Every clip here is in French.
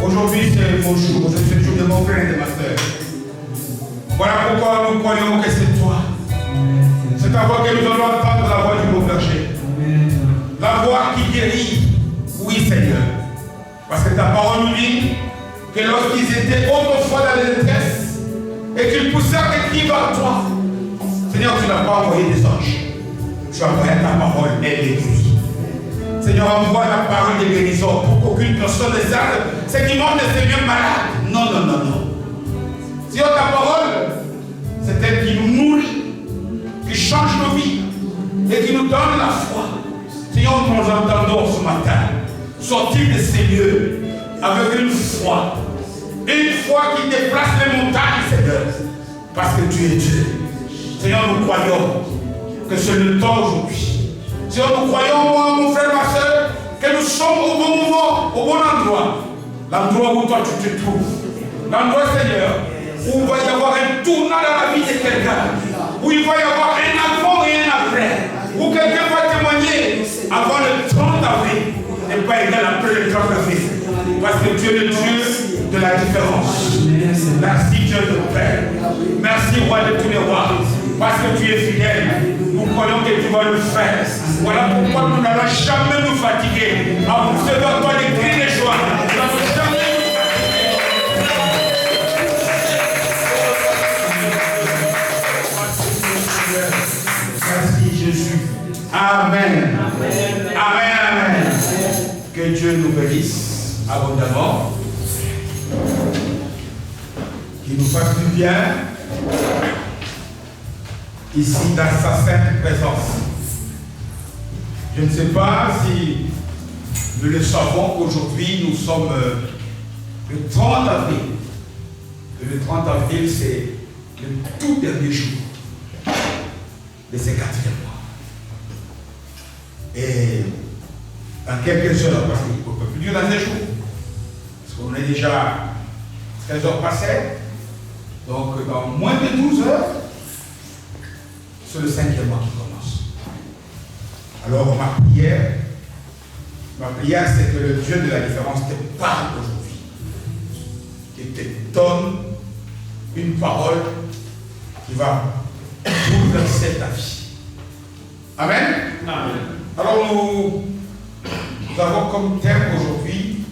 Aujourd'hui, c'est mon jour, c'est le jour de mon frère et de ma soeur. Voilà pourquoi nous croyons que c'est toi. C'est ta voix que nous allons entendre, la voix du bon berger. La voix qui guérit. Oui, Seigneur. Parce que ta parole nous dit que lorsqu'ils étaient autrefois dans la détresse et qu'ils poussèrent des cris vers toi, Seigneur, tu n'as pas envoyé des anges. Tu as envoyé ta parole et les guéris. Seigneur, envoie la parole de guérison pour qu'aucune personne ne sache c'est qui monte et Seigneur malade. Non, non, non, non. Seigneur, ta parole, c'est elle qui nous nourrit, qui change nos vies et qui nous donne la foi. Seigneur, nous entendons ce matin sortir de ces lieux avec une foi qui déplace les montagnes, Seigneur, parce que tu es Dieu. Seigneur, nous croyons que c'est le temps aujourd'hui. Seigneur, nous croyons, moi, mon frère, ma soeur, que nous sommes au bon moment, au bon endroit. L'endroit où toi tu te trouves. L'endroit, Seigneur, où il va y avoir un tournant dans la vie de quelqu'un. Où il va y avoir un avant et un après. Où quelqu'un va témoigner avant le 30 avril. Et pas égal après le 30 avril. Parce que tu es le Dieu de la différence. Merci Dieu de Père. Merci roi de tous les rois. Parce que tu es fidèle. Nous croyons que tu vas le faire. Voilà pourquoi nous n'allons jamais nous fatiguer. À vous faire toi des cris de joie. Nous n'allons jamais nous fatiguer. Merci Jésus. Amen. Amen. Amen. Amen. Que Dieu nous bénisse abondamment. Qu'il nous fasse du bien. Ici dans sa sainte présence. Je ne sais pas si nous le savons, aujourd'hui nous sommes le 30 avril. Et le 30 avril, c'est le tout dernier jour de ce 4e mois. Et en quelques heures, parce qu'il ne peut plus durer dans un jour, parce qu'on est déjà 13 heures passées, donc dans moins de 12 heures, c'est le 5e mois qui commence. Alors ma prière, c'est que le Dieu de la différence te parle aujourd'hui. Qu'il te donne une parole qui va bouleverser ta vie. Amen. Amen. Alors nous avons comme thème aujourd'hui,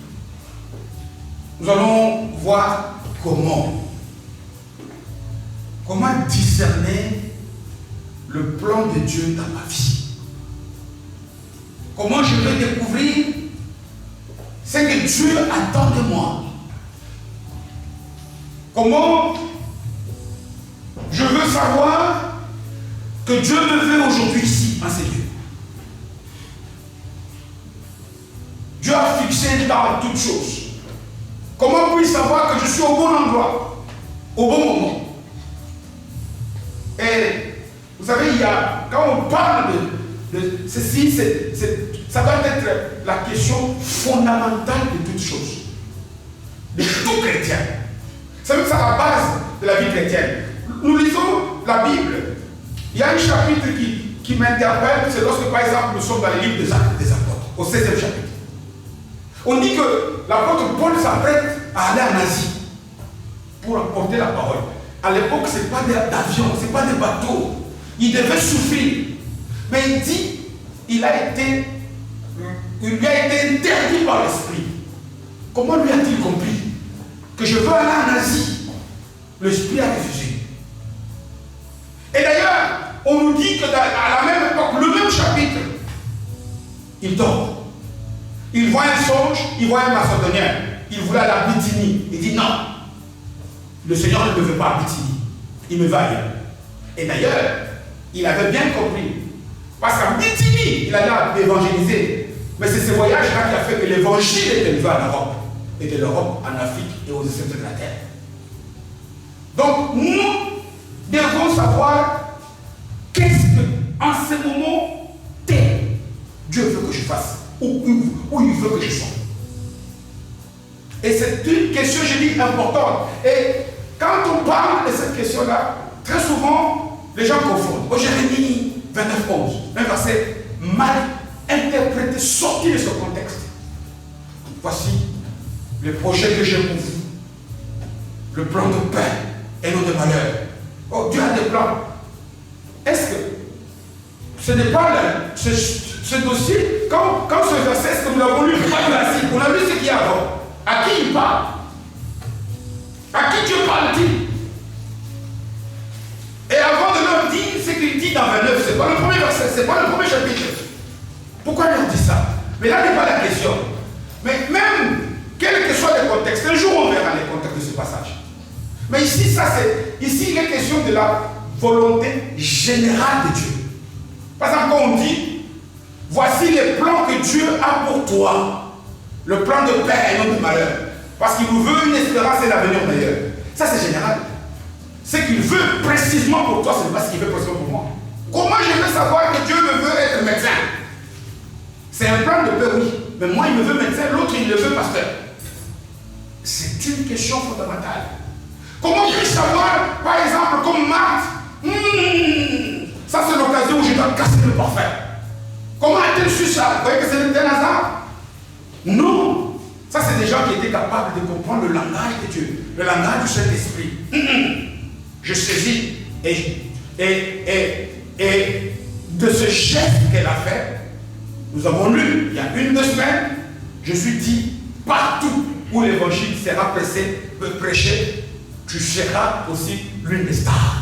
nous allons voir comment discerner le plan de Dieu dans ma vie. Comment je vais découvrir ce que Dieu attend de moi. Comment je veux savoir que Dieu me veut aujourd'hui ici, en ces lieux. Dieu a fixé dans toutes choses. Comment puis-je savoir que je suis au bon endroit, au bon moment? Et vous savez, quand on parle de ceci, ça doit être la question fondamentale de toutes choses. De tout chrétien. C'est même ça la base de la vie chrétienne. Nous lisons la Bible. Il y a un chapitre qui m'interpelle, c'est lorsque par exemple nous sommes dans les livres des Actes des Apôtres, au 16e chapitre. On dit que l'apôtre Paul s'apprête à aller en Asie pour apporter la parole. À l'époque, ce n'est pas d'avion, ce n'est pas des bateaux. Il devait souffrir. Mais il dit, il lui a été interdit par l'esprit. Comment lui a-t-il compris? Que je veux aller en Asie. L'esprit a refusé. Et d'ailleurs, on nous dit que à la même époque, le même chapitre, il dort. Il voit un songe, il voit un Macédonien. Il voulait aller à Bithynie. Il dit non. Le Seigneur ne me veut pas à Bithynie. Il me va ailleurs. Et d'ailleurs, il avait bien compris. Parce qu'à Bithynie, il allait évangéliser. Mais c'est ce voyage-là qui a fait que l'évangile est élevé en Europe. Et de l'Europe en Afrique et aux extrémités de la terre. Donc, nous devons savoir qu'est-ce que, en ce moment, Dieu veut que je fasse, où il veut que je sois. Et c'est une question, je dis, importante. Et quand on parle de cette question-là, très souvent, les gens confondent. Au Jérémie 29, 11, un verset mal interprété, sorti de ce contexte. Voici le projet que j'ai pour vous. Le plan de paix et non de malheur. Oh, Dieu a des plans. Est-ce que ce n'est pas ce dossier, quand ce verset, est-ce que nous l'avons lu, on a lu ce qu'il y a avant. À qui il parle? À qui Dieu parle-t-il? Et avant de leur dire ce qu'il dit dans 29, c'est pas le premier verset, c'est pas le premier chapitre. Pourquoi il leur dit ça? Mais là n'est pas la question. Mais même, quel que soit le contexte, un jour on verra les contextes de ce passage. Mais ici, ici il est question de la volonté générale de Dieu. Par exemple, quand on dit, voici les plans que Dieu a pour toi. Le plan de paix et non de malheur. Parce qu'il nous veut une espérance et l'avenir meilleur. Ça c'est général. Ce qu'il veut précisément pour toi, ce n'est pas ce qu'il veut précisément pour moi. Comment je veux savoir que Dieu me veut être médecin? C'est un plan de paix, oui. Mais moi, il me veut médecin, l'autre, il le veut pasteur. C'est une question fondamentale. Comment puis-je savoir, par exemple, comme Marthe, ça c'est l'occasion où je dois casser le parfum. Comment a-t-elle su ça? Vous voyez que c'est un hasard? Non. Ça c'est des gens qui étaient capables de comprendre le langage de Dieu, le langage du Saint-Esprit. Je saisis et de ce geste qu'elle a fait, nous avons lu, il y a 1-2 semaines, je suis dit, partout où l'évangile sera prêché, tu seras aussi l'une des stars.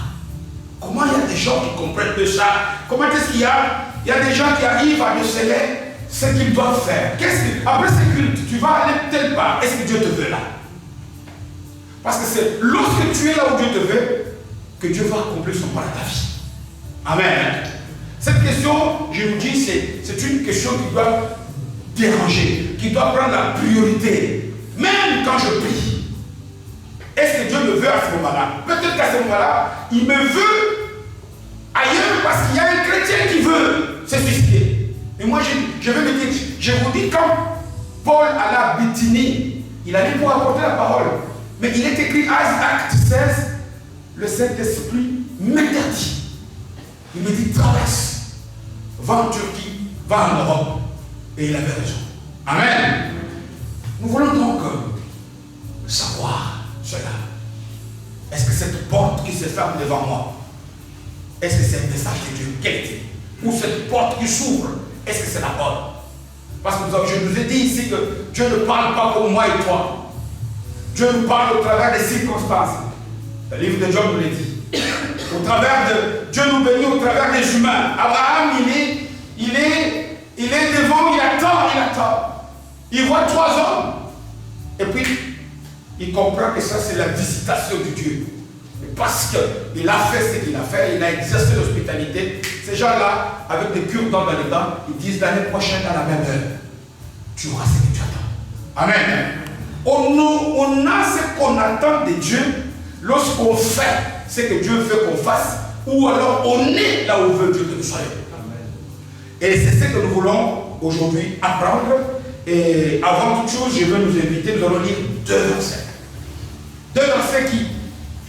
Comment il y a des gens qui comprennent de ça? Comment est-ce qu'il y a? Il y a des gens qui arrivent à déceler ce qu'ils doivent faire. Après ce culte, tu vas aller telle part. Est-ce que Dieu te veut là? Parce que c'est lorsque tu es là où Dieu te veut que Dieu va accomplir son plan dans ta vie. Amen. Cette question, je vous dis, c'est une question qui doit déranger, qui doit prendre la priorité. Même quand je prie, est-ce que Dieu me veut à ce moment-là? Peut-être qu'à ce moment-là, il me veut ailleurs parce qu'il y a un chrétien qui veut se suicider. Et moi, je vais me dire, je vous dis, quand Paul alla à Bithynie, il allait pour apporter la parole. Mais il est écrit Acte 16, le Saint-Esprit m'interdit. Il me dit, traverse, va en Turquie, va en Europe. Et il avait raison. Amen. Nous voulons donc savoir cela. Est-ce que cette porte qui se ferme devant moi, est-ce que c'est le message de Dieu? Quel est-il? Ou cette porte qui s'ouvre, est-ce que c'est la bonne? Parce que je nous ai dit ici que Dieu ne parle pas comme moi et toi. Dieu nous parle au travers des circonstances. Le livre de Job nous l'a dit. Au travers de Dieu nous bénit au travers des humains. Abraham, il est devant, il attend. Il voit 3 hommes. Et puis, il comprend que ça, c'est la visitation de Dieu. Et parce qu'il a fait ce qu'il a fait, il a exercé l'hospitalité. Ces gens-là, avec des cure-dents dans les dents, ils disent l'année prochaine, à la même heure, tu auras ce que tu attends. Amen. On a ce qu'on attend de Dieu lorsqu'on fait ce que Dieu veut qu'on fasse, ou alors on est là où veut Dieu que nous soyons. Et c'est ce que nous voulons aujourd'hui apprendre. Et avant toute chose, je veux nous inviter, nous allons lire 2 versets. 2 versets qui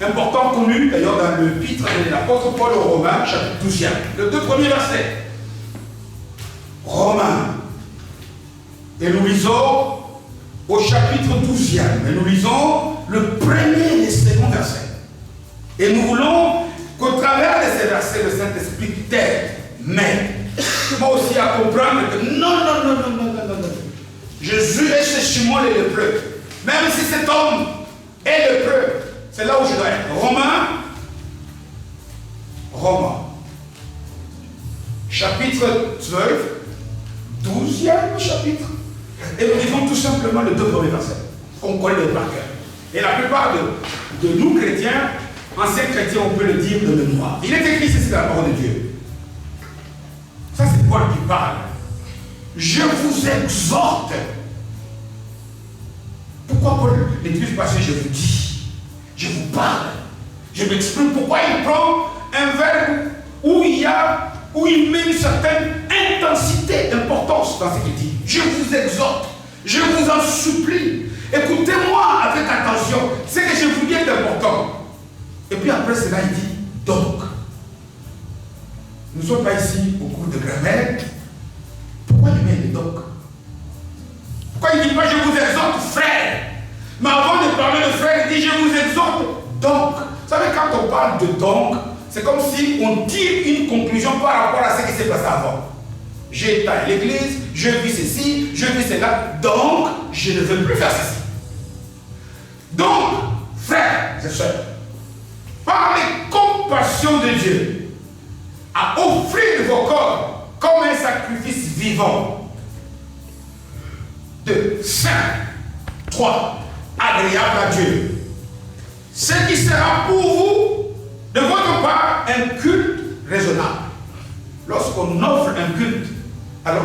important connu d'ailleurs dans le l'épître de l'apôtre Paul aux Romains, chapitre 12e. Les 2 premiers versets. Romains. Et nous lisons au chapitre 12e. Et nous lisons le premier et le second verset. Et nous voulons qu'au travers de ces versets, le Saint-Esprit t'aide, mais moi aussi à comprendre que non. Jésus est chez Simon le lépreux. Même si cet homme est lépreux, c'est là où je dois être. Romains, chapitre 12, 12e chapitre. Et nous lisons tout simplement les 2 premiers versets, qu'on connaît par cœur. Et la plupart de nous chrétiens, anciens chrétiens, on peut le dire de mémoire. Il est écrit, c'est la parole de Dieu. Ça, c'est Paul qui parle. Je vous exhorte. Pourquoi Paul n'utilise pas ce je vous dis? Je vous parle. Je m'explique pourquoi il prend un verbe où il met une certaine intensité, d'importance dans ce qu'il dit. Je vous exhorte, je vous en supplie. Écoutez-moi avec attention. Ce que je vous dis est important. Et puis après cela, il dit donc. Nous ne sommes pas ici au cours de grammaire. Pourquoi il met le donc? Pourquoi il ne dit pas je vous exhorte, frère? Mais avant de parler de frère, il dit je vous exhorte donc. Vous savez, quand on parle de donc, c'est comme si on tire une conclusion par rapport à ce qui s'est passé avant. J'ai été à l'église, je vis ceci, je vis cela, donc je ne veux plus faire ceci. Donc, frères et sœurs, par les compassions de Dieu, à offrir vos corps comme un sacrifice vivant, de saint, 3, agréable à Dieu, ce qui sera pour vous, de votre part, un culte raisonnable. Lorsqu'on offre un culte, alors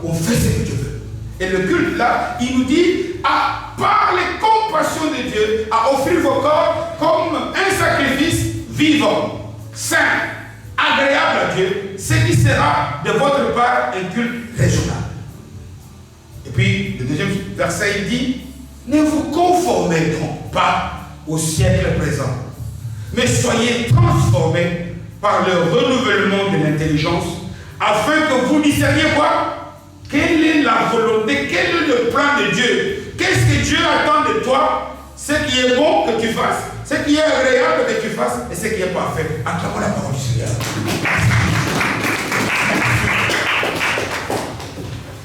on fait ce que Dieu veut. Et le culte là, il nous dit, par les compassions de Dieu, à offrir vos corps comme un sacrifice vivant, saint, agréable à Dieu, ce qui sera de votre part un culte raisonnable. Et puis, le deuxième verset, il dit, ne vous conformez donc pas au siècle présent, mais soyez transformés par le renouvellement de l'intelligence, afin que vous discerniez quoi? Quelle est la volonté, quel est le plan de Dieu? Qu'est-ce que Dieu attend de toi? Ce qui est bon que tu fasses, ce qui est agréable que tu fasses, et ce qui est parfait. Acclamons la parole du Seigneur.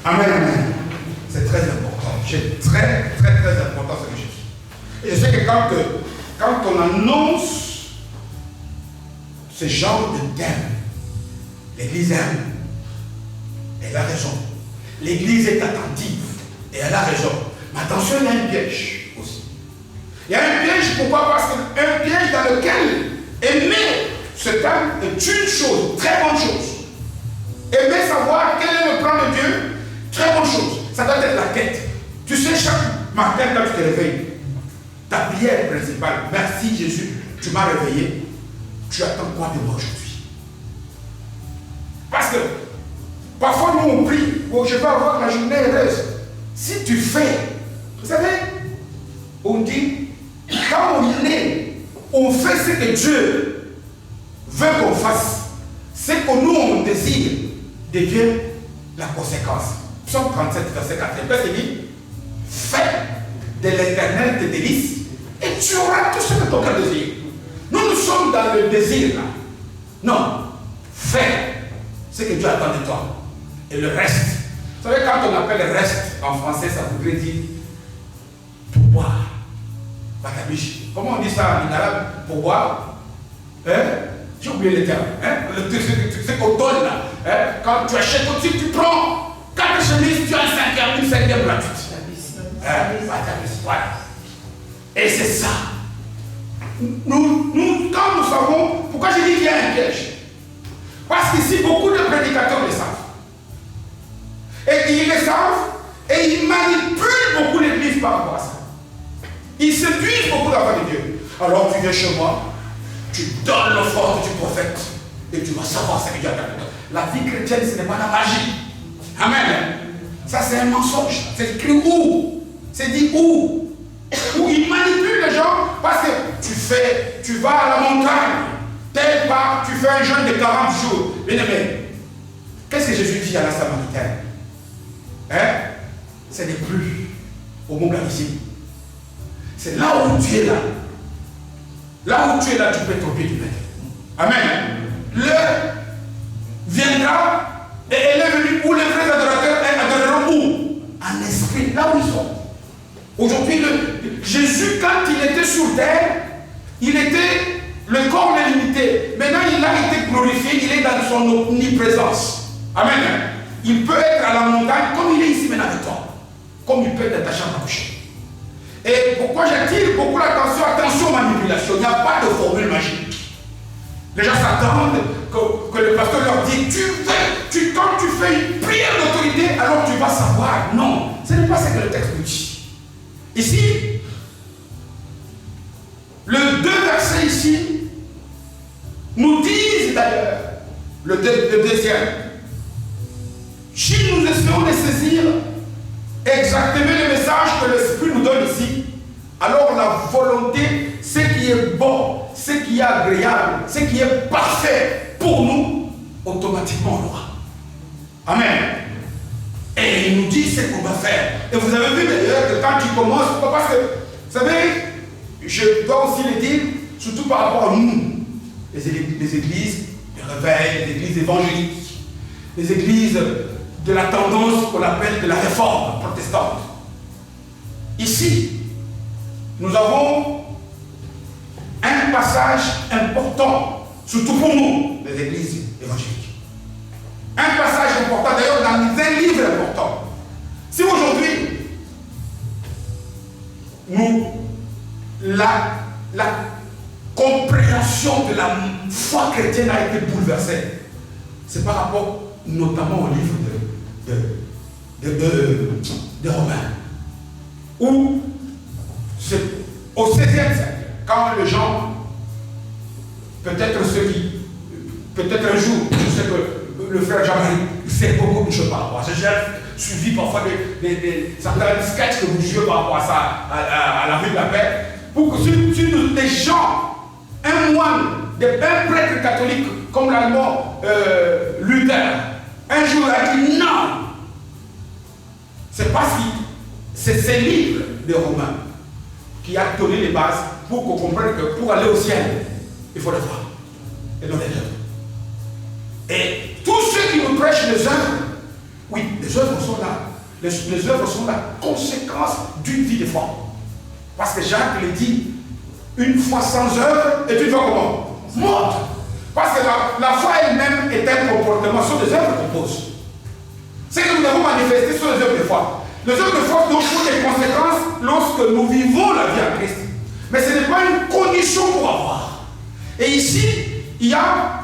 Amen, amen. C'est très important. C'est très, très, très important ce que je dis. Et je sais que quand on annonce ce genre de thème, l'Église aime. Elle a raison. L'Église est attentive. Et elle a raison. Mais attention, il y a un piège aussi. Il y a un piège, pourquoi? Parce qu'un piège dans lequel aimer ce thème est une chose, très bonne chose. Aimer savoir quel est le plan de Dieu, très bonne chose. Ça doit être la tête. Tu sais, chaque matin quand tu te réveilles, ta prière principale, merci Jésus, tu m'as réveillé, tu attends quoi de moi aujourd'hui? Parce que parfois nous on prie, oh, je vais avoir la journée heureuse. Si tu fais, vous savez, on dit, quand on est, on fait ce que Dieu veut qu'on fasse. Ce que nous on désire devient la conséquence. Psaume 37, verset 4. Le Père dit, fais de l'éternel tes délices et tu auras tout ce que ton cœur désire. Nous sommes dans le désir là. Non, fais ce que Dieu attend de toi. Et le reste. Vous savez, quand on appelle le reste en français, ça voudrait dire pourboire. Batabiche. Comment on dit ça en arabe? Pourboire. J'ai oublié le terme. Ce qu'on donne là. Quand tu achètes tout de suite, tu prends 4 chemises, tu as une cinquième gratuite. Voilà. Et c'est ça. Nous, quand nous savons, pourquoi je dis qu'il y a un piège? Parce qu'ici, beaucoup de prédicateurs le savent. Et ils le savent, et ils manipulent beaucoup l'église par rapport à ça. Ils séduisent beaucoup d'enfants de Dieu. Alors tu viens chez moi, tu donnes l'offrande du prophète, et tu vas savoir ce que Dieu attend de toi. La vie chrétienne, ce n'est pas la magie. Amen. Ça, c'est un mensonge. C'est écrit où? C'est dit où? Où ils manipulent les gens parce que tu vas à la montagne, tel part, tu fais un jeûne de 40 jours. Bien aimé, qu'est-ce que Jésus dit à la Samaritaine? Ce n'est plus au mont ici. C'est là où tu es là. Là où tu es là, tu peux tomber du maître. Amen. L'heure viendra et elle est venue où les vrais adorateurs adoreront où? En esprit, là où ils sont. Aujourd'hui, Jésus, quand il était sur terre, le corps est limité. Maintenant, il a été glorifié, il est dans son omniprésence. Amen. Il peut être à la montagne comme il est ici maintenant avec toi. Comme il peut être dans ta chambre à coucher. Et pourquoi j'attire beaucoup l'attention? Attention aux manipulations. Il n'y a pas de formule magique. Les gens s'attendent que le pasteur leur dise, quand tu fais une prière d'autorité, alors tu vas savoir. Non, ce n'est pas ce que le texte nous dit. Ici, Les 2 versets ici nous disent d'ailleurs, le deuxième, si nous essayons de saisir exactement le message que l'Esprit nous donne ici, alors la volonté, ce qui est bon, ce qui est agréable, ce qui est parfait pour nous, automatiquement on l'aura. Amen. Et il nous dit ce qu'on va faire. Et vous avez vu d'ailleurs que quand tu commences, parce que, vous savez, je dois aussi le dire, surtout par rapport à nous, les églises de réveil, les églises évangéliques, les églises de la tendance qu'on appelle de la réforme protestante. Ici, nous avons un passage important, surtout pour nous, les églises évangéliques. Un passage important, d'ailleurs dans un livre important. Si aujourd'hui, la compréhension de la foi chrétienne a été bouleversée, c'est par rapport notamment au livre de Romains, où au 16e siècle, quand les gens, peut-être un jour, je sais que le frère Jean-Marie sait beaucoup de choses par rapport à ça. J'ai suivi parfois certains sketchs que vous jouez par rapport à ça, à la rue de la paix, pour que si des gens, un moine, un prêtre catholique comme l'allemand Luther, un jour a dit non. C'est parce que c'est ces livres de Romains qui a donné les bases pour qu'on comprenne que pour aller au ciel, il faut le voir et non les œuvres. Et tous ceux qui nous prêchent les œuvres, oui, les œuvres sont là. Les œuvres sont la conséquence d'une vie de foi. Parce que Jacques le dit, une foi sans œuvre est une foi comment? Morte. Parce que la foi elle-même est un comportement, ce sont des œuvres qu'on pose. Ce que nous devons manifester sont les œuvres de foi. Les œuvres de foi ont des conséquences lorsque nous vivons la vie en Christ. Mais ce n'est pas une condition pour avoir. Et ici, il y a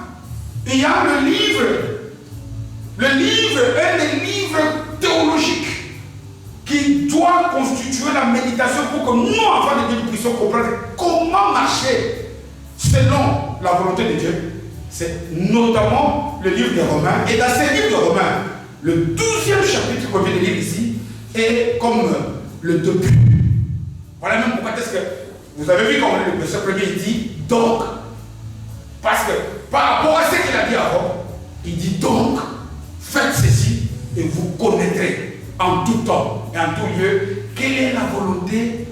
le livre, un des livres théologiques qui doit constituer la méditation pour que nous, enfants de Dieu, nous puissions comprendre comment marcher selon la volonté de Dieu. C'est notamment le livre des Romains. Et dans ce livre de Romains, le 12e chapitre qu'on vient de lire ici est comme le début. Voilà même pourquoi est-ce que vous avez vu comme le verset premier dit donc. Parce que par rapport à ce qu'il a dit avant, il dit donc, faites ceci et vous connaîtrez en tout temps et en tout lieu quelle est la volonté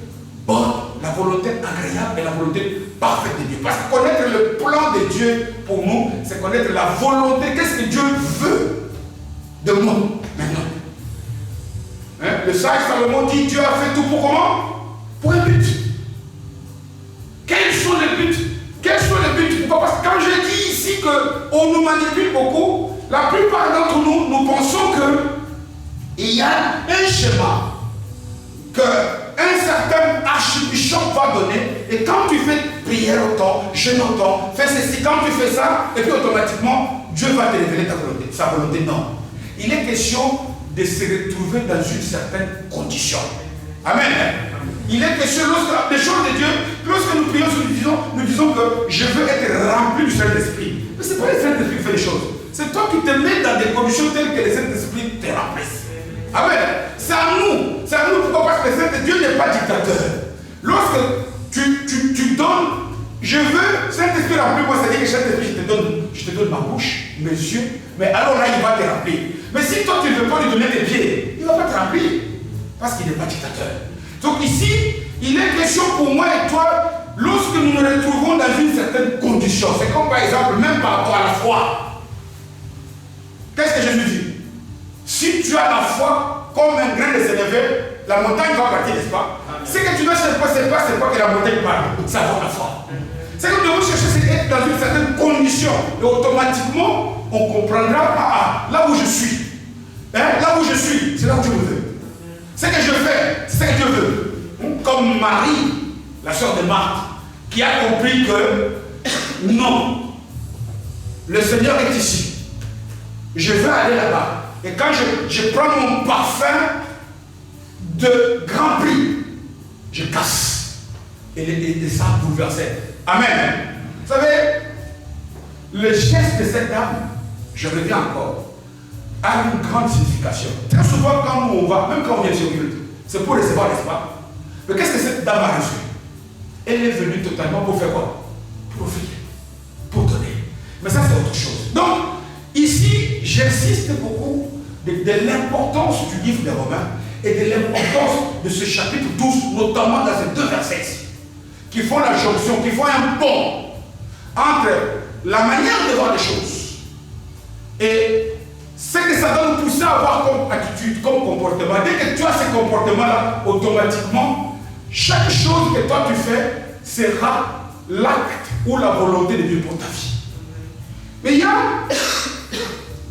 bonne, la volonté agréable et la volonté parfaite de Dieu. Parce que connaître le plan de Dieu pour nous, c'est connaître la volonté. Qu'est-ce que Dieu veut de moi maintenant? Hein? Le sage Salomon dit Dieu a fait tout pour comment? Pour un but. Quels sont les buts? Quels sont les buts? Pourquoi? Parce que quand je dis ici qu'on nous manipule beaucoup, la plupart d'entre nous, nous pensons qu'il y a un schéma qu'un certain archibishop va donner, et quand tu fais prière autant, jeûne autant, fais ceci, quand tu fais ça, et puis automatiquement, Dieu va te révéler ta volonté, sa volonté. Non. Il est question de se retrouver dans une certaine condition. Amen. Il est question, lorsque les choses de Dieu, lorsque nous prions, nous disons que je veux être rempli du Saint-Esprit. Mais ce n'est pas le Saint-Esprit qui fait les choses. C'est toi qui te mets dans des conditions telles que le Saint-Esprit te remplisse. Amen. C'est à nous. C'est à nous. Pourquoi? Parce que le Saint-Dieu n'est pas dictateur. Lorsque tu donnes, je veux, Saint-Esprit remplis-moi, c'est-à-dire que Saint-Esprit, je te donne ma bouche, mes yeux, mais alors là, il va te remplir. Mais si toi, tu ne veux pas lui donner tes pieds, il ne va pas te remplir. Parce qu'il n'est pas dictateur. Donc ici, il est question pour moi et toi, lorsque nous nous retrouvons dans une certaine condition, c'est comme par exemple, même par rapport à la foi. Qu'est-ce que Jésus dit? Si tu as la foi comme un grain de sénévé, la montagne va partir, n'est-ce pas? Ce que tu dois chercher, c'est pas que la montagne parte, ça va la foi. Ce que nous devons chercher, c'est être dans une certaine condition. Et automatiquement, on comprendra, là où je suis. Hein? Là où je suis, c'est là où Dieu me veut. Ce que je fais, c'est ce que Dieu veut. Comme Marie, la sœur de Marthe, qui a compris que non, le Seigneur est ici. Je veux aller là-bas. Et quand je prends mon parfum de grand prix, je casse. Et ça a bouleversé. Amen. Vous savez, le geste de cette dame, je reviens encore, a une grande signification. Très souvent, quand nous on va, même quand on vient sur culte, c'est pour recevoir, n'est-ce pas? Mais qu'est-ce que cette dame a reçu? Elle est venue totalement pour faire quoi? Pour offrir, pour donner. Mais ça, c'est autre chose. Donc, ici, j'insiste beaucoup de l'importance du livre des Romains et de l'importance de ce chapitre 12, notamment dans ces deux versets ici, qui font la jonction, qui font un pont entre la manière de voir les choses et ce que ça doit nous pousser à avoir comme attitude, comme comportement. Dès que tu as ce comportement-là, automatiquement, chaque chose que toi tu fais sera l'acte ou la volonté de Dieu pour ta vie. Mais il y a,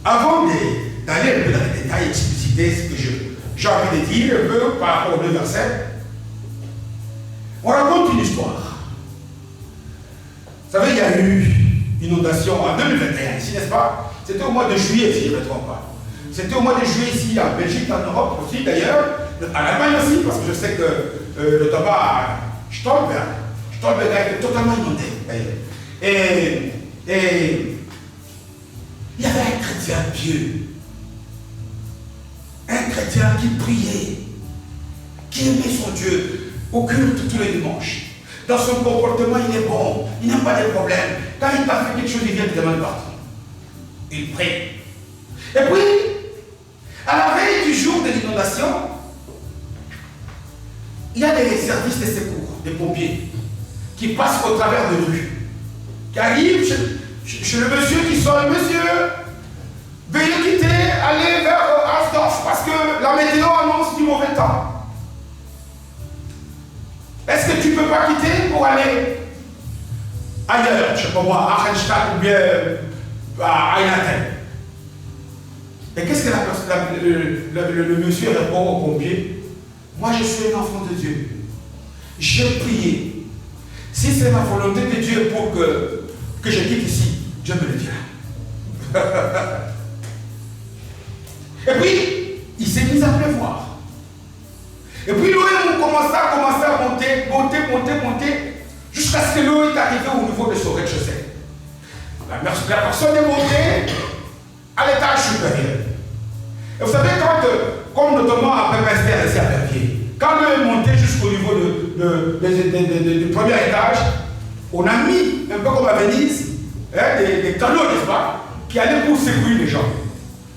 avant d'aller un peu dans les détails, expliciter ce que j'ai envie de dire un peu par rapport aux deux versets, on raconte une histoire. Vous savez, il y a eu une inondation en 2021, ici, n'est-ce pas? C'était au mois de juillet, si je ne me trompe pas. C'était au mois de juillet ici, en Belgique, en Europe aussi, d'ailleurs, en Allemagne aussi, parce que je sais que le tabac à Stolberg a été totalement inondé, d'ailleurs. Et il y avait un chrétien pieux, un chrétien qui priait, qui aimait son Dieu au culte tous les dimanches. Dans son comportement, il est bon, il n'a pas de problème. Quand il t'a fait quelque chose, il vient te demander pardon. Il prie. Et puis, à la veille du jour de l'inondation, il y a des services de secours, des pompiers, qui passent au travers de rue, qui arrivent chez le monsieur qui sonne, monsieur, veuillez quitter, aller vers Asdorf parce que la météo annonce du mauvais temps. Est-ce que tu ne peux pas quitter pour aller ailleurs, je ne sais pas moi, à Rennstadt ou bien à Einaten? Et qu'est-ce que le monsieur répond au pompier? Moi je suis un enfant de Dieu. J'ai prié. Si c'est ma volonté de Dieu pour que je quitte ici, Dieu me le dira. Et puis, il s'est mis à pleuvoir. Et puis l'eau commençait à monter, jusqu'à ce que l'eau est arrivée au niveau de son rez-de-chaussée. La personne est montée à l'étage supérieur. Et vous savez, comme notamment à Pépester, ici à Verviers, quand l'eau est montée jusqu'au niveau du premier étage, on a mis, un peu comme à Venise, des canaux, n'est-ce pas, qui allaient pour secourir les gens.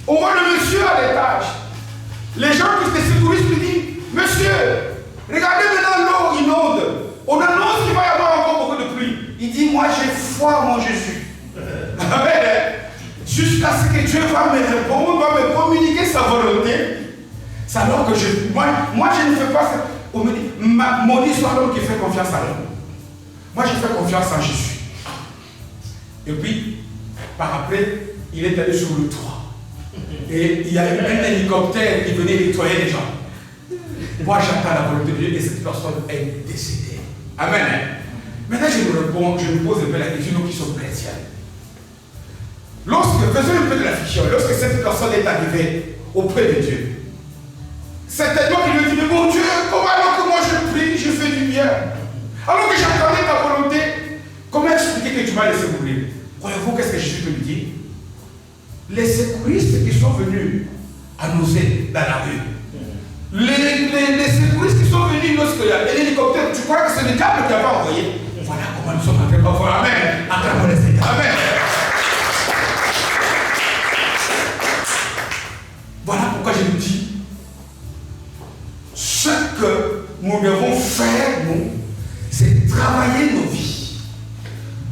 On voit le monsieur à l'étage. Les gens qui étaient secouristes lui disent, monsieur, regardez maintenant l'eau inonde. On annonce qu'il va y avoir encore beaucoup de pluie. Il dit, moi j'ai foi en mon Jésus. Jusqu'à ce que Dieu va me répondre, va me communiquer sa volonté. C'est alors que moi je ne fais pas ça. On me dit, maudit soit l'homme qui fait confiance à l'homme. Moi je fais confiance en Jésus. Et puis, par après, il est allé sur le toit. Et il y avait un hélicoptère qui venait nettoyer les gens. Moi j'attends la volonté de Dieu et cette personne est décédée. Amen. Maintenant je me pose un peu la question, nous qui sommes chrétiens. Faisons un peu de la fiction, lorsque cette personne est arrivée auprès de Dieu, c'était toi qui lui dis, mais mon Dieu, comment alors que moi je prie, je fais du bien, alors que j'attendais ta volonté, comment expliquer que tu m'as laissé mourir? Croyez-vous qu'est-ce que Jésus peut lui dire? Les secouristes qui sont venus annoncer dans la rue, les secouristes qui sont venus lorsqu'il y a l'hélicoptère, tu crois que c'est le diable qui a pas envoyé? Voilà comment nous sommes en train de voir. Amen. Amen. Voilà pourquoi je vous dis, ce que nous devons faire, nous, c'est travailler nos vies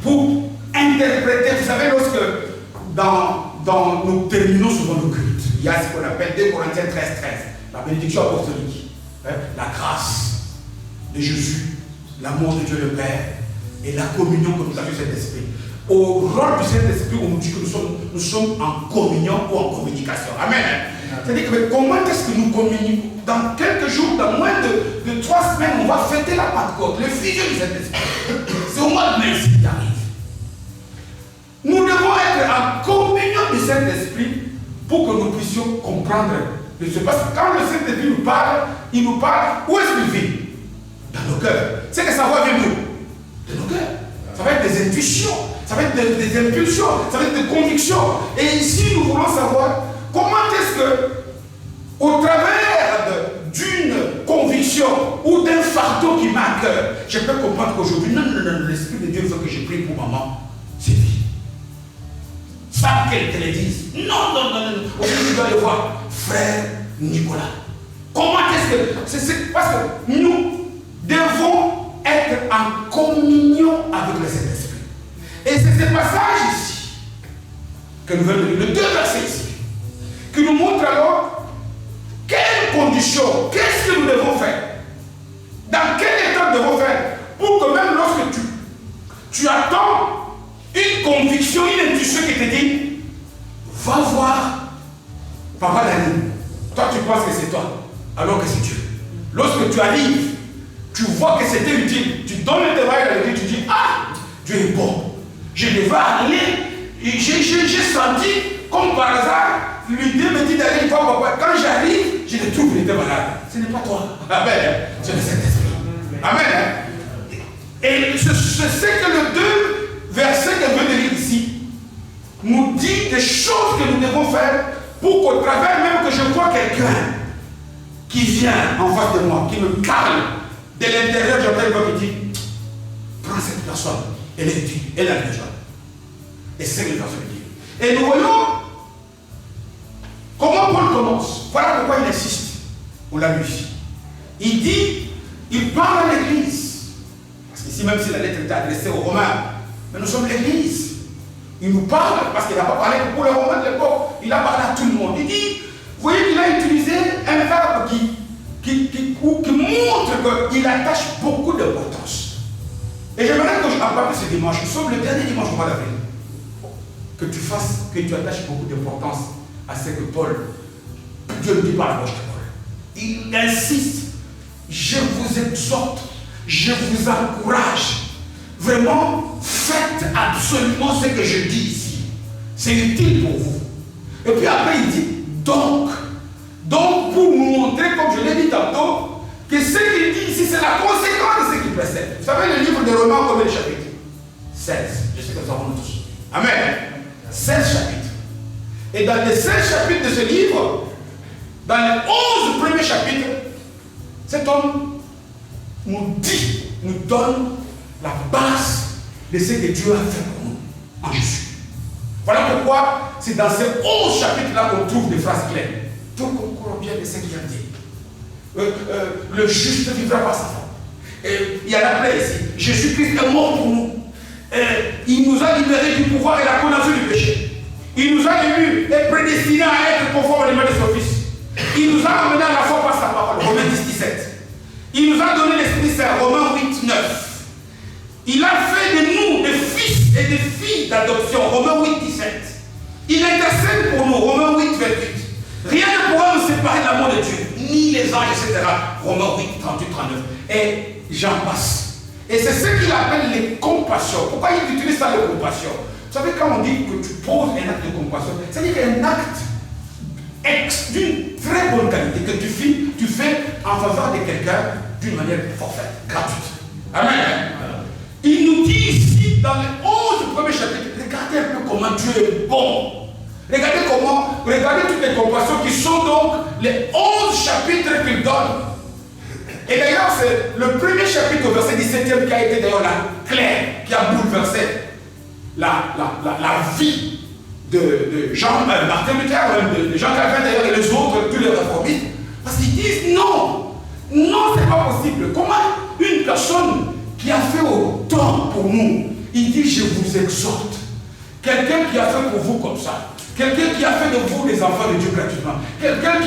pour interpréter. Vous savez, lorsque nous terminons souvent nos cultes, il y a ce qu'on appelle 2 Corinthiens 13, la bénédiction apostolique, la grâce de Jésus, l'amour de Dieu le Père et la communion que nous avons du Saint-Esprit. Au rôle du Saint-Esprit, on nous dit que nous sommes en communion ou en communication. Amen. C'est-à-dire que comment est-ce que nous communiquons? Dans quelques jours, dans moins de 3 semaines, on va fêter la Pentecôte, le fusion du Saint-Esprit. C'est au mois de mai qui arrive. Nous devons être en communion du Saint-Esprit pour que nous puissions comprendre. Parce que quand le Saint-Esprit nous parle, il nous parle où est-ce qu'il vit? Dans nos cœurs. C'est que ça va venir d'où? De nos cœurs. Ça va être des intuitions, ça va être des impulsions, ça va être des convictions. Et ici, nous voulons savoir comment est-ce que, au travers d'une conviction ou d'un fardeau qui m'a à cœur, je peux comprendre qu'aujourd'hui, non, l'Esprit de Dieu veut que je prie pour maman, c'est vie. Sans qu'elle te le dise. Non. Aujourd'hui, tu dois le voir. Frère Nicolas. Comment est-ce que... C'est parce que nous devons être en communion avec le Saint-Esprit. Et c'est ce passage ici que nous venons de lire, les 2 versets ici, qui nous montre alors quelles conditions, qu'est-ce que nous devons faire, dans quel état nous devons faire, pour que même lorsque tu attends une conviction, une intuition qui te dit, va voir Papa Dani. Toi tu penses que c'est toi, alors que c'est Dieu. Lorsque tu arrives, tu vois que c'était utile, tu donnes le travail à Dieu, tu dis, ah, Dieu est bon, je devais aller, j'ai senti, comme par hasard, l'idée me dit d'aller voir Papa. Quand j'arrive, je le trouve, il était malade. Ce n'est pas toi. Amen. C'est le Saint-Esprit. Amen. Et je sais que le 2 versets que je viens de lire ici nous dit des choses que nous devons faire pour qu'au travers même que je vois quelqu'un qui vient en face de moi, qui me parle de l'intérieur, j'entends une voix qui dit, prends cette personne, elle est utile, elle a besoin. Et c'est ce que les personnes disent. Et nous voyons comment Paul commence. Voilà pourquoi il insiste. On l'a lu ici. Il dit, il parle à l'église. Parce qu'ici, même si la lettre était adressée aux Romains, mais nous sommes l'église. Il nous parle, parce qu'il n'a pas parlé pour les Romains de l'époque, il a parlé à tout le monde. Il dit, vous voyez qu'il a utilisé un verbe qui montre qu'il attache beaucoup d'importance. Et j'aimerais que je parle de ce dimanche, nous sommes le dernier dimanche du mois d'avril, que tu attaches beaucoup d'importance à ce que Dieu le dit par la bouche de Paul. Il insiste, je vous exhorte, je vous encourage. Vraiment, faites absolument ce que je dis ici. C'est utile pour vous. Et puis après, il dit, donc pour nous montrer, comme je l'ai dit tantôt, que ce qu'il dit ici, c'est la conséquence de ce qui précède. Vous savez, le livre de Romains, combien de chapitres? 16. Je sais que nous avons tous. Amen. 16 chapitres. Et dans les 16 chapitres de ce livre, dans les 11 premiers chapitres, cet homme nous donne la base de ce que Dieu a fait pour nous en Jésus. Voilà pourquoi c'est dans ces 11 chapitres-là qu'on trouve des phrases claires. Tout comprend bien de ce qu'il a dit. Le juste vivra par sa foi. Il y a la plaie ici. Jésus-Christ est mort pour nous. Il nous a libérés du pouvoir et la condamnation du péché. Il nous a élus et prédestinés à être conformes à l'image de son Fils. Il nous a amenés à la foi par sa parole. Romains 10, 17. Il nous a donné l'Esprit Saint. Romains 8, 9. Il a fait de nous des fils et des filles d'adoption. Romains 8, 17. Il intercède pour nous. Romains 8, 28. Rien ne pourra nous séparer de l'amour de Dieu. Ni les anges, etc. Romains 8, 38, 39. Et j'en passe. Et c'est ce qu'il appelle les compassions. Pourquoi il utilise ça, les compassions? Vous savez, quand on dit que tu poses un acte de compassion, c'est-à-dire qu'un acte d'une très bonne qualité que tu fais en faveur de quelqu'un d'une manière forfaite, gratuite. Amen. Il nous dit ici, dans les 11 premiers chapitres, regardez un peu comment Dieu est bon. Regardez toutes les compassions qui sont donc les 11 chapitres qu'il donne. Et d'ailleurs, c'est le premier chapitre au verset 17e qui a été d'ailleurs la clé, qui a bouleversé la vie de Martin Luther, de Jean Calvin d'ailleurs et les autres, tous les réformistes. Parce qu'ils disent non, c'est pas possible. Comment une personne qui a fait autant pour nous, il dit je vous exhorte. Quelqu'un qui a fait pour vous comme ça, quelqu'un qui a fait de vous des enfants de Dieu gratuitement, quelqu'un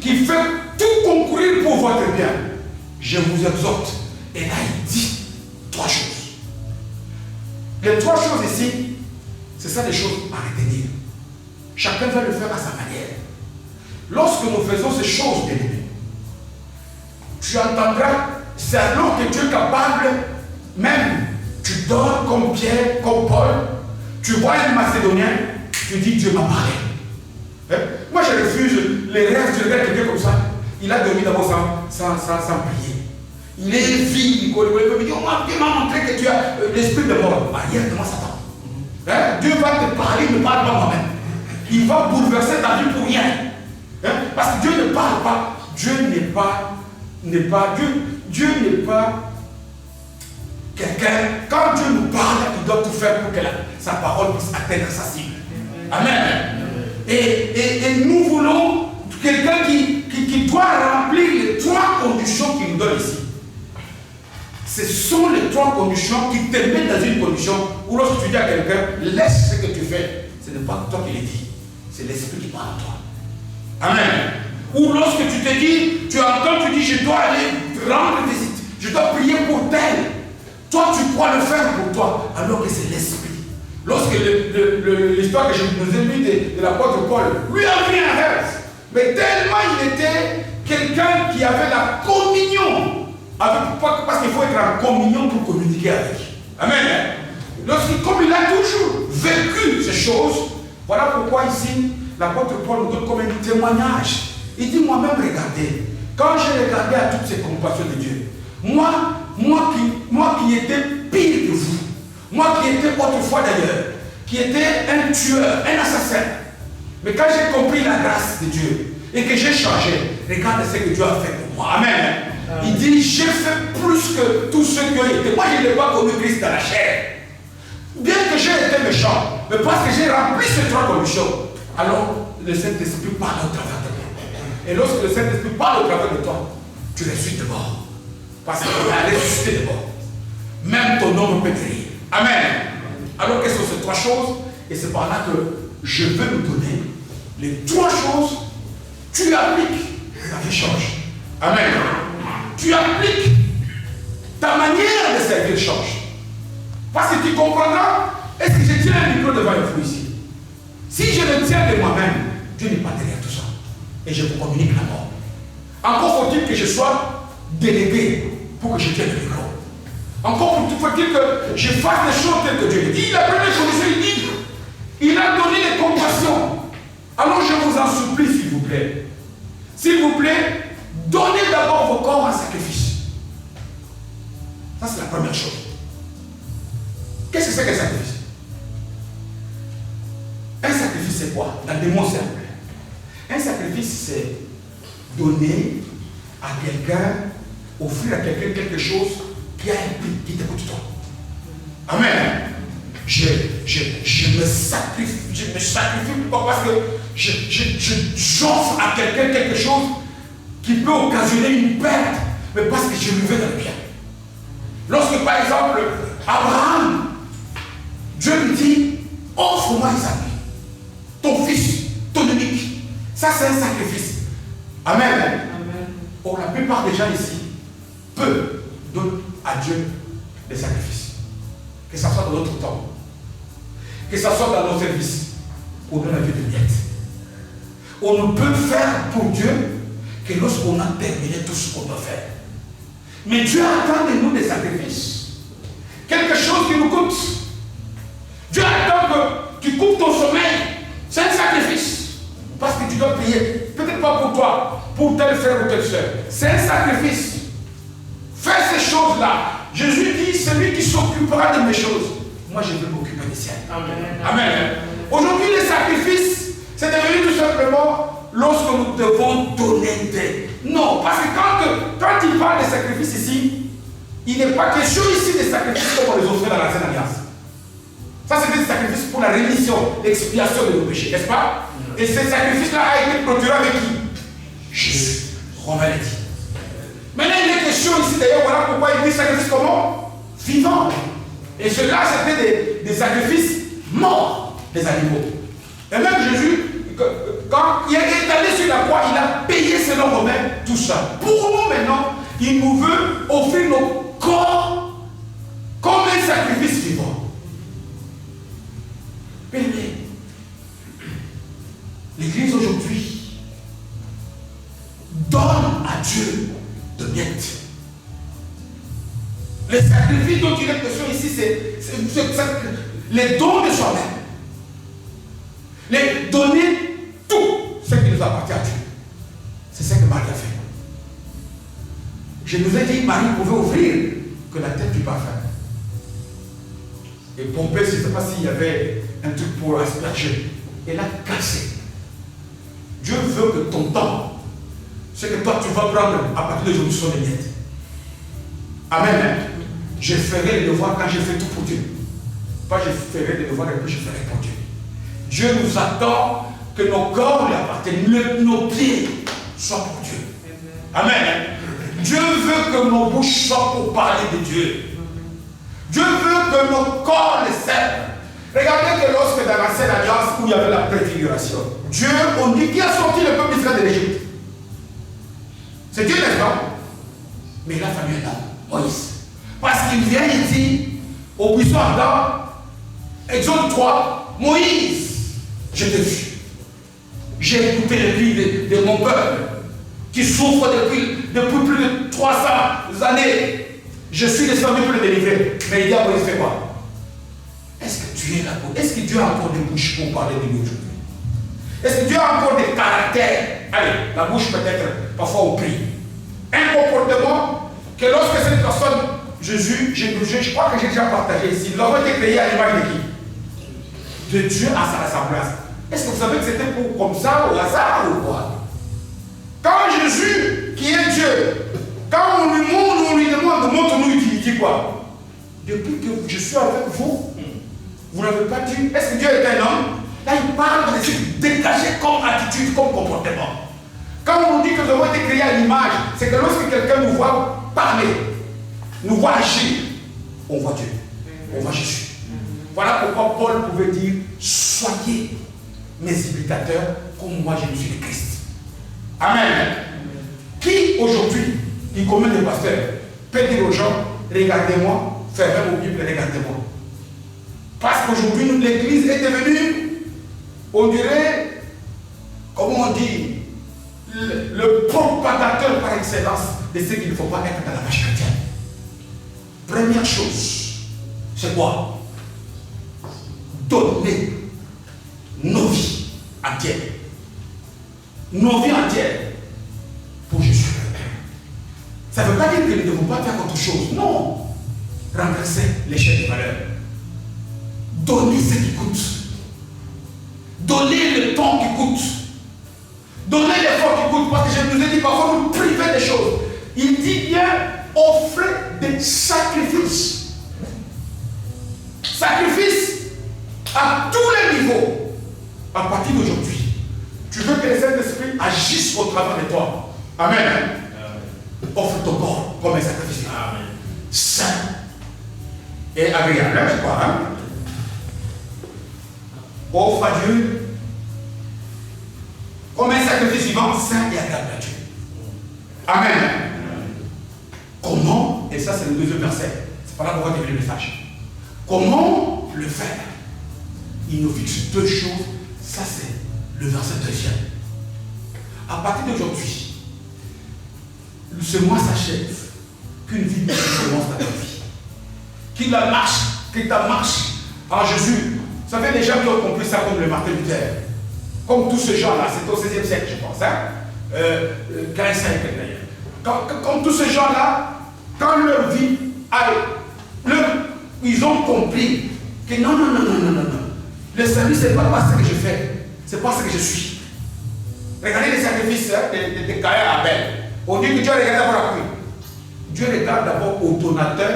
qui fait tout concourir pour votre bien. Je vous exhorte. Et là, il dit 3 choses. Les 3 choses ici, c'est ça les choses à retenir. Chacun va le faire à sa manière. Lorsque nous faisons ces choses, bien aimés, tu entendras, c'est alors que Dieu est capable, même, tu donnes comme Pierre, comme Paul, tu vois un Macédonien, tu dis Dieu m'a parlé. Hein? Moi je refuse les rêves, je regarde quelqu'un comme ça. Il a dormi d'abord sans prier. il est vide, il peut me dire, Dieu m'a montré que tu as l'esprit de mort. Arrière devant Satan. Hein? Dieu va te parler, il ne parle pas moi-même. Il va bouleverser ta vie pour rien. Hein? Parce que Dieu ne parle pas. Dieu n'est pas quelqu'un. Quand Dieu nous parle, il doit tout faire pour que sa parole puisse atteindre sa cible. Amen. Et nous voulons quelqu'un qui doit remplir les 3 conditions qu'il nous donne ici. Ce sont les 3 conditions qui te mettent dans une condition où lorsque tu dis à quelqu'un, laisse ce que tu fais, ce n'est pas toi qui le dis, c'est l'esprit qui parle en toi. Amen. Ou lorsque tu te dis, tu entends, tu dis, je dois aller rendre visite, je dois prier pour tel. Toi, tu crois le faire pour toi, alors que c'est l'esprit. Lorsque l'histoire que je vous ai lue de l'apôtre Paul, lui a vu un rêve. Mais tellement il était quelqu'un qui avait la communion. Parce qu'il faut être en communion pour communiquer avec. Amen. Comme il a toujours vécu ces choses, voilà pourquoi ici, l'apôtre Paul nous donne comme un témoignage. Il dit, moi-même, regardez, quand j'ai regardé à toutes ces compassions de Dieu, moi qui étais pire que vous, moi qui étais autrefois d'ailleurs, qui était un tueur, un assassin, mais quand j'ai compris la grâce de Dieu et que j'ai changé, regarde ce que Dieu a fait pour moi. Amen. Il dit, j'ai fait plus que tous ceux qui ont été. Moi, je n'ai pas connu Christ dans la chair. Bien que j'ai été méchant, mais parce que j'ai rempli ces 3 conditions, alors le Saint-Esprit parle au travers de toi. Et lorsque le Saint-Esprit parle au travers de toi, tu ressuscites de mort. Parce qu'il a ressuscité de mort. Même ton nom peut trahir. Amen. Alors quelles sont ces 3 choses? Et c'est par là que je veux nous donner les 3 choses. Tu appliques, la vie change. Amen. Tu appliques, ta manière de servir change. Parce que tu comprendras, est-ce que je tiens un micro devant vous ici? Si je le tiens de moi-même, Dieu n'est pas derrière tout ça. Et je vous communique la mort. Encore faut-il que je sois délégué pour que je tienne le micro. Encore faut-il que je fasse des choses telles que Dieu le dit. La première condition, il dit, il a donné les compassions. Alors je vous en supplie, s'il vous plaît. S'il vous plaît, donnez d'abord vos corps en sacrifice. Ça, c'est la première chose. Qu'est-ce que c'est qu'un sacrifice? Un sacrifice, c'est quoi? Dans des mots simples. Un sacrifice, c'est donner à quelqu'un, offrir à quelqu'un quelque chose qui a un prix, qui te coûte toi. Amen. Je me sacrifie pourquoi? Parce que j'offre à quelqu'un quelque chose qui peut occasionner une perte, mais parce que je lui veux dans le bien. Lorsque par exemple, Abraham, Dieu lui dit, offre-moi Isaac, ton fils, ton unique. Ça c'est un sacrifice. Amen. Amen. Or, la plupart des gens ici, peu donnent à Dieu des sacrifices. Que ce soit dans notre temps, que ce soit dans nos services, ou dans la vie de miettes. On ne peut faire pour Dieu que lorsqu'on a terminé tout ce qu'on doit faire. Mais Dieu attend de nous des sacrifices. Quelque chose qui nous coûte. Dieu attend que tu coupes ton sommeil. C'est un sacrifice. Parce que tu dois payer. Peut-être pas pour toi, pour tel frère ou telle soeur. C'est un sacrifice. Fais ces choses-là. Jésus dit, celui qui s'occupera de mes choses, moi je vais m'occuper des siennes. Amen. Amen. Aujourd'hui, les sacrifices, c'est devenu tout simplement lorsque nous devons donner des. Non, parce que quand il parle de sacrifices ici, il n'est pas question ici des sacrifices comme on les offrait dans l'ancienne alliance. Ça, c'est des sacrifices pour la rémission, l'expiation de nos péchés, n'est-ce pas? Et ce sacrifice-là a été procuré avec qui? Jésus. Romain l'a dit. Maintenant, il est question ici, d'ailleurs, voilà pourquoi il dit sacrifice comment? Vivant. Et cela, c'était des sacrifices morts des animaux. Et même Jésus, quand il est allé sur la croix, il a payé selon Romain tout ça. Pour nous maintenant, il nous veut offrir nos corps comme un sacrifice vivant. Mais l'Église aujourd'hui donne à Dieu de miettes. Les sacrifices dont il est question ici, c'est les dons de soi-même. Les donner tout ce qui nous appartient à Dieu. C'est ce que Marie a fait. Je nous ai dit, Marie pouvait ouvrir que la tête du parfum. Et Pompée, je ne sais pas s'il y avait un truc pour asperger. Elle a cassé. Dieu veut que ton temps, ce que toi tu vas prendre à partir d'aujourd'hui, soit les miettes. Amen. Je ferai les devoirs quand j'ai fait tout pour Dieu. Pas je ferai les devoirs et puis je ferai pour Dieu. Dieu nous attend que nos corps lui appartiennent, nos pieds soient pour Dieu. Amen. Dieu veut que nos bouches soient pour parler de Dieu. Dieu veut que nos corps le servent. Regardez que lorsque dans l'ancienne alliance où il y avait la préfiguration, Dieu, on dit qui a sorti le peuple d'Israël de l'Égypte. C'est Dieu, n'est-ce pas? Mais il a fallu un homme, Moïse. Parce qu'il vient ici, au buisson ardent, Exode 3, Moïse, je t'ai vu. J'ai écouté les cris de mon peuple qui souffre depuis plus de 300 années. Je suis descendu pour le délivrer. Mais il dit à Moïse, fais quoi? Est-ce que tu es là? Est-ce que Dieu a encore des bouches pour parler de nous aujourd'hui? Est-ce que Dieu a encore des caractères? Allez, la bouche peut-être, parfois on prie. Un comportement que lorsque cette personne, Jésus, je crois que j'ai déjà partagé ici, l'homme a été créé à l'image de qui? De Dieu à sa ressemblance. Est-ce que vous savez que c'était pour comme ça au hasard ou quoi? Quand Jésus, qui est Dieu, quand on lui demande, montre-nous, il dit quoi? Depuis que je suis avec vous, vous n'avez pas dit, est-ce que Dieu est un homme? Là, il parle de ce dégagé comme attitude, comme comportement. Quand on nous dit que nous avons été créés à l'image, c'est que lorsque quelqu'un nous voit parler, nous voit agir, on voit Dieu, on voit Jésus. Voilà pourquoi Paul pouvait dire, soyez mes imitateurs comme moi je suis le Christ. Amen. Qui aujourd'hui, qui commet des pasteurs, peut dire aux gens, regardez-moi, fermez vos Bibles, regardez-moi. Parce qu'aujourd'hui, l'église est devenue, on dirait, comment on dit, le propagateur par excellence de ce qu'il ne faut pas être dans la marche chrétienne. Première chose, c'est quoi? Donner nos vies entières. Nos vies entières pour Jésus. Ça ne veut pas dire que nous ne devons pas faire autre chose. Non. Renverser l'échelle de valeur. Donner ce qui coûte. Donner le temps qui coûte. Donner l'effort qui coûte. Parce que je nous ai dit parfois nous priver des choses. Il dit bien offrez des sacrifices. Sacrifices à tous les niveaux. À partir d'aujourd'hui, tu veux que le Saint-Esprit agisse au travers de toi. Amen. Amen. Offre ton corps comme un sacrifice. Amen. Saint et agréable, je crois. Hein? Offre à Dieu comme un sacrifice vivant, saint et agréable à Dieu. Amen. Amen. Comment, et ça c'est le deuxième verset, c'est pas là pour voir le message. Comment le faire? Il nous fixe deux choses, ça c'est le verset deuxième. À partir d'aujourd'hui, ce mois s'achève, qu'une vie commence dans ta vie. Qu'il la marche, que ta marche en Jésus. Vous savez, les gens qui ont compris ça comme le Martin Luther, comme tous ces gens-là, c'était au XVIe siècle, je pense, hein? 15 siècle d'ailleurs. Comme tous ces gens-là, quand leur vie ils ont compris que non. Le salut, ce n'est pas ce que je fais, c'est pas ce que je suis. Regardez les sacrifices de Caïn à Abel. On dit que Dieu regarde d'abord à qui? Dieu regarde d'abord au donateur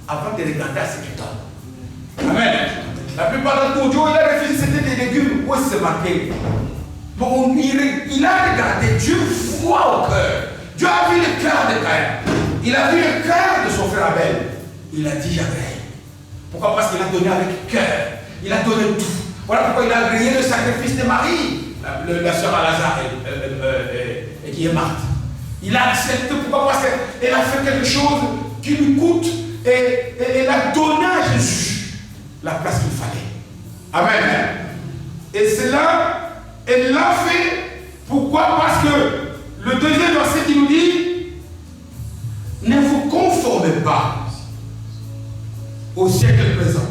avant de regarder à ce qu'il donne. Amen. La plupart d'entre nous, Dieu, il a refusé, c'était des légumes. Où est-ce que c'est marqué? Bon, il a regardé, Dieu voit au cœur. Dieu a vu le cœur de Caïn. Il a vu le cœur de son frère Abel. Il a dit j'agrée. Pourquoi? Parce qu'il a donné avec cœur. Il a donné tout. Voilà pourquoi il a agréé le sacrifice de Marie, la sœur à Lazare et qui est morte. Il a accepté. Pourquoi? Parce qu'elle a fait quelque chose qui lui coûte et elle a donné à Jésus la place qu'il fallait. Amen. Et cela, elle l'a fait. Pourquoi? Parce que le deuxième verset qui nous dit ne vous conformez pas au siècle présent.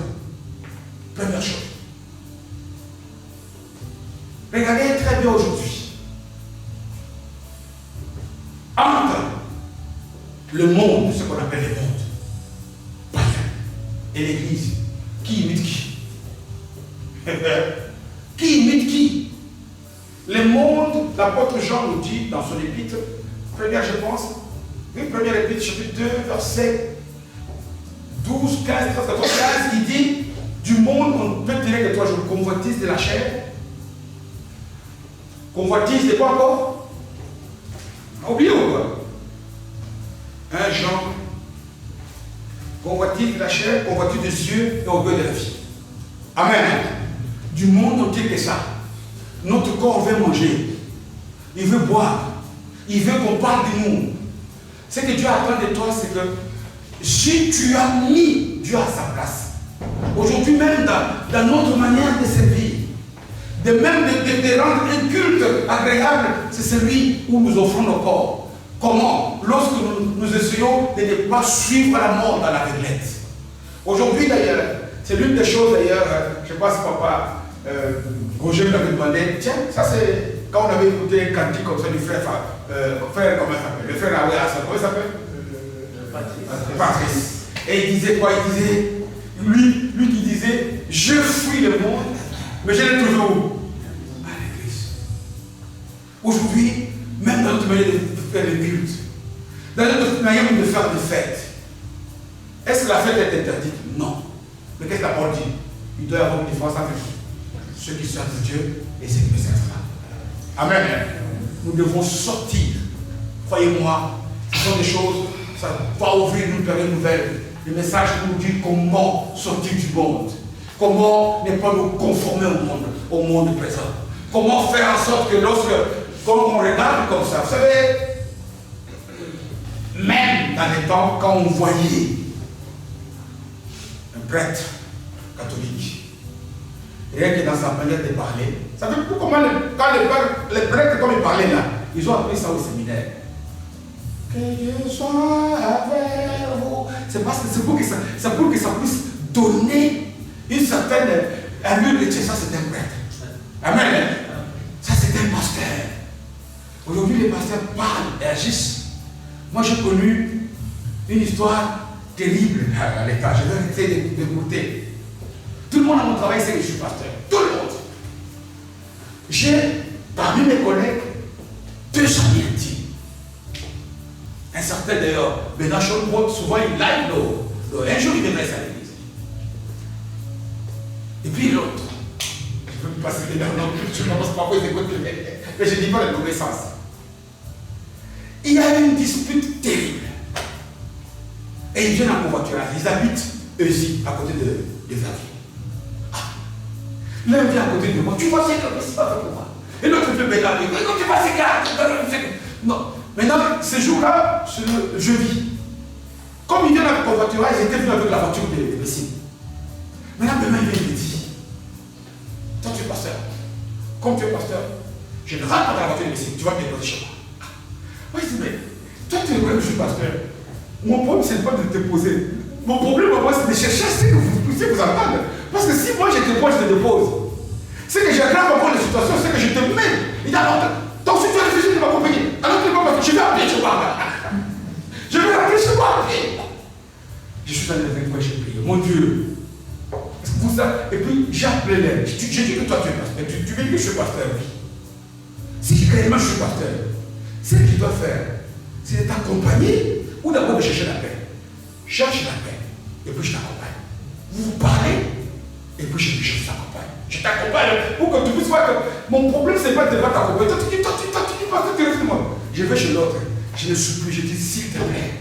Première chose. Regardez très bien aujourd'hui. Entre le monde, ce qu'on appelle le monde païen, et l'Église, qui imite qui? Qui imite qui? Le monde, l'apôtre Jean nous dit dans son épître, première je pense, oui, première épître, chapitre 2, verset 12, 15, 13, 14, 15, il dit, du monde, on peut dire que toi, je convoitise de la chair. Convoitise de quoi encore? Oubliez ou quoi? 1 Jean, convoitise de la chair, convoitise des yeux et orgueil de la vie. Amen. Du monde, on dit que ça. Notre corps veut manger, il veut boire, il veut qu'on parle de nous. Ce que Dieu attend de toi, c'est que si tu as mis Dieu à sa place, aujourd'hui même dans notre manière de servir, de même de rendre un culte agréable, c'est celui où nous offrons nos corps. Comment? Lorsque nous essayons de ne pas suivre la mort dans l'aveuglette. Aujourd'hui d'ailleurs, c'est l'une des choses d'ailleurs, je pense papa, Roger m'avait demandé, tiens, ça c'est quand on avait écouté un cantique comme ça du frère, frère comment il s'appelle? Le frère Aouéas, comment il s'appelle? Patrice. Et il disait quoi? Il disait, lui qui disait, je fuis le monde, mais je l'ai trouvé où? À l'église. Aujourd'hui, même dans notre manière de faire le culte, dans notre manière de faire des fêtes, est-ce que la fête est interdite? Non. Mais qu'est-ce que la parole dit? Il doit y avoir une différence entre ceux qui servent Dieu et ceux qui ne servent pas. Amen. Nous devons sortir. Croyez-moi, ce sont des choses, ça va ouvrir une période nouvelle. Le message nous dit comment sortir du monde. Comment ne pas nous conformer au monde présent. Comment faire en sorte que quand on regarde comme ça, vous savez, même dans les temps, quand on voyait un prêtre catholique, rien que dans sa manière de parler, ça fait beaucoup comment quand les prêtres, comme ils parlaient là, ils ont appris ça au séminaire. Que Dieu soit avec vous. C'est parce que c'est pour que ça puisse donner une certaine allure de ça, c'est un prêtre. Amen. Ça, c'est un pasteur. Aujourd'hui, les pasteurs parlent et agissent. Moi, j'ai connu une histoire terrible à l'état. Je vais essayer de goûter. Tout le monde à mon travail sait que je suis pasteur. Tout le monde. J'ai, parmi mes collègues, 200 000 intimes. Un certain d'ailleurs, Bernard Schoenbrot, souvent il live un jour il viendrait à l'église. Et puis l'autre, je ne veux pas passer les noms, je ne pense pas pourquoi ils écoutent, mais je ne dis pas le mauvais sens. Il y a eu une dispute terrible. Et ils viennent en covoiturage, ils habitent eux-ci, à côté de la ville. L'un vient à côté de moi, tu vois c'est comme ça avec moi. Et l'autre peut m'égarer, quand tu vas s'égarer, non. Maintenant, ce jour-là, je vis. Comme ils viennent avec mon voiture, ils étaient venus avec la voiture de médecine. Maintenant, demain, il vient me dire, toi tu es pasteur. Comme tu es pasteur, je ne rentre pas dans la voiture de médecine, tu vas me déposer chez moi. Moi, je dis, mais toi tu es vrai que je suis pasteur. Mon problème, c'est pas de te poser. Mon problème, moi, c'est de chercher ce que vous puissiez vous entendre. Parce que si moi je te pose, je te dépose. C'est que j'aggrave encore la situation, c'est que je te mets. Il y a longtemps. Donc si tu as refusé de m'accompagner, alors je vais appeler chez moi. Je vais appeler chez moi. Je suis allé avec moi, j'ai prié. Mon Dieu. Vous ça, et puis j'ai appelé l'aide. J'ai dit que toi tu es pasteur. Tu veux dire que je suis pasteur, oui. Si réellement je suis pasteur, ce qu'il doit faire, c'est de t'accompagner ou d'abord de chercher la paix. Cherche la paix, et puis je t'accompagne. Vous parlez, et puis je t'accompagne. Je t'accompagne pour que tu puisses voir que mon problème, c'est pas de ne pas t'accompagner. Toi, tu dis, tu refuses moi. Je vais chez l'autre, je le supplie, je dis, s'il te plaît,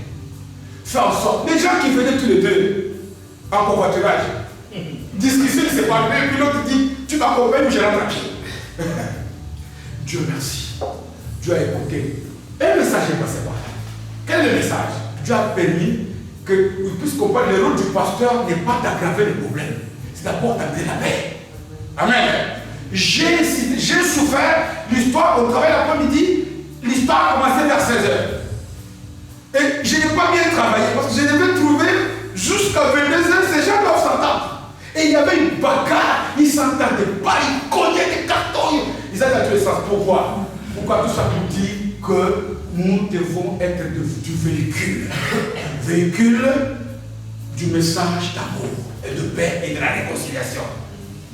fais en sorte. Les gens qui venaient tous les deux en covoiturage, discussion, c'est pas lui, et puis l'autre dit, tu m'accompagnes ou je rentre à pied. Dieu merci. Dieu a écouté. Un message est passé par là. Quel est le message? Dieu a permis qu'il puisse comprendre que le rôle du pasteur n'est pas d'aggraver les problèmes, c'est d'abord d'amener la paix. Amen. J'ai souffert l'histoire au travail l'après-midi, l'histoire a commencé vers 16h. Et je n'ai pas bien travaillé parce que je devais trouver jusqu'à 22h, ces gens doivent s'entendre. Et il y avait une bagarre, ils ne s'entendaient pas, ils cognaient des cartons. Ils allaient à tous les sens. Pourquoi tout ça pour dire que nous devons être du véhicule du message d'amour et de paix et de la réconciliation.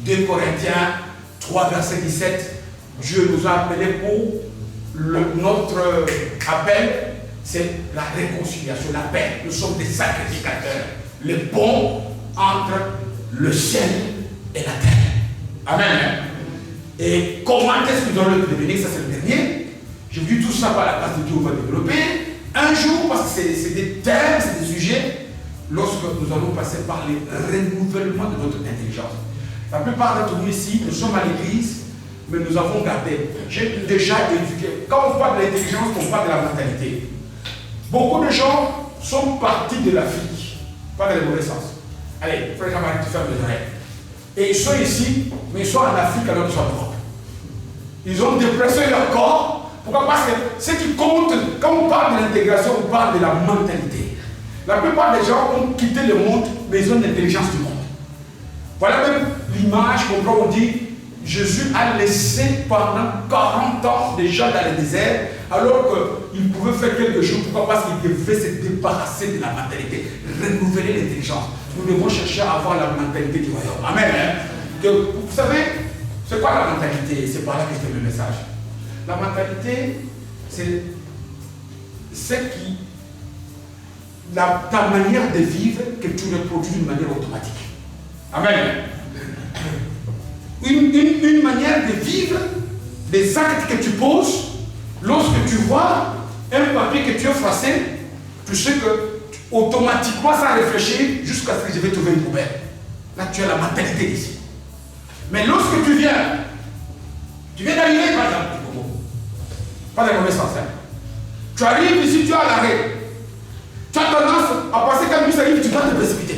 2 Corinthiens 3, verset 17, Dieu nous a appelés pour notre appel, c'est la réconciliation, la paix. Nous sommes des sacrificateurs, le pont entre le ciel et la terre. Amen. Et comment est-ce que nous allons le devenir? Ça, c'est le dernier. Je vous dis tout ça par la grâce de Dieu, on va développer. Un jour, parce que c'est des thèmes, c'est des sujets, lorsque nous allons passer par le renouvellement de notre intelligence. La plupart d'entre nous ici, nous sommes à l'église, mais nous avons gardé. J'ai déjà éduqué. Quand on parle de l'intelligence, on parle de la mentalité. Beaucoup de gens sont partis de l'Afrique, pas dans le mauvais sens. Allez, frère Jean-Marie, tu fermes les oreilles. Et ils sont ici, mais ils sont en Afrique alors qu'ils sont en Europe. Ils ont dépressé leur corps. Pourquoi? Parce que ce qui compte, quand on parle de l'intégration, on parle de la mentalité. La plupart des gens ont quitté le monde, mais ils ont l'intelligence du monde. Voilà même l'image qu'on on dit, Jésus a laissé pendant 40 ans des gens dans le désert, alors qu'il pouvait faire quelque chose. Pourquoi? Parce qu'il devait se débarrasser de la mentalité, renouveler l'intelligence. Nous devons chercher à avoir la mentalité du royaume. Amen. Vous savez, c'est quoi la mentalité? C'est par là que je fais le message. La mentalité, c'est ta manière de vivre que tu reproduis d'une manière automatique. Amen. Une manière de vivre, des actes que tu poses, lorsque tu vois un papier que tu as effacé, tu sais que automatiquement sans réfléchir jusqu'à ce que je vais trouver une poubelle. Là tu as la mentalité d'ici. Mais lorsque tu viens d'arriver par exemple, pas dans le mauvais sens, tu arrives ici, tu es à l'arrêt. Tu as tendance à passer quand le bus arrive, tu dois te précipiter.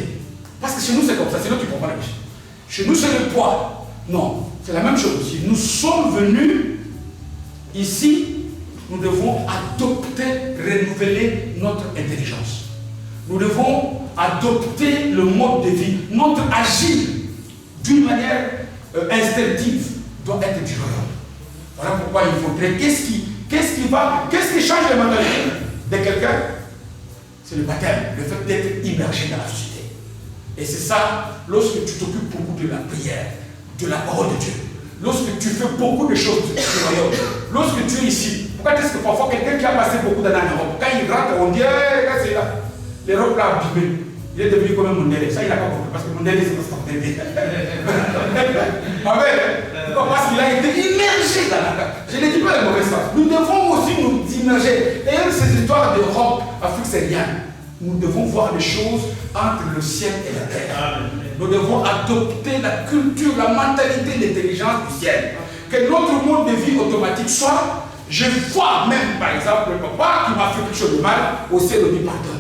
Parce que chez nous c'est comme ça, sinon tu comprends la bus. Chez nous c'est le poids. Non, c'est la même chose aussi. Nous sommes venus ici, nous devons adopter, renouveler notre intelligence. Nous devons adopter le mode de vie. Notre agir d'une manière instinctive doit être du royaume. Voilà pourquoi il faudrait. Qu'est-ce qui change la mentalité de quelqu'un? C'est le baptême, le fait d'être immergé dans la société. Et c'est ça, lorsque tu t'occupes beaucoup de la prière, de la parole de Dieu, lorsque tu fais beaucoup de choses du royaume, lorsque tu es ici, pourquoi est-ce que parfois quelqu'un qui a passé beaucoup d'années en Europe, quand il rentre, on dit, regarde, c'est là, l'Europe l'a abîmé, il est devenu comme un Mondélé. Ça, il n'a pas compris, parce que Mondélé, c'est pas ce qu'on dit. Parce qu'il a été immergé dans la terre. Je ne dis pas le mauvais sens. Nous devons aussi nous immerger. Et ces histoires d'Europe, Afrique, c'est rien. Nous devons voir les choses entre le ciel et la terre. Nous devons adopter la culture, la mentalité, l'intelligence du ciel. Que notre mode de vie automatique soit, je vois même, par exemple, le papa qui m'a fait quelque chose de mal, au ciel on dit pardon.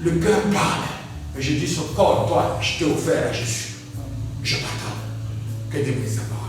Le cœur parle. Et je dis, ce corps, toi, je t'ai offert à Jésus. Je pardonne. Que Dieu bénisse sa parole.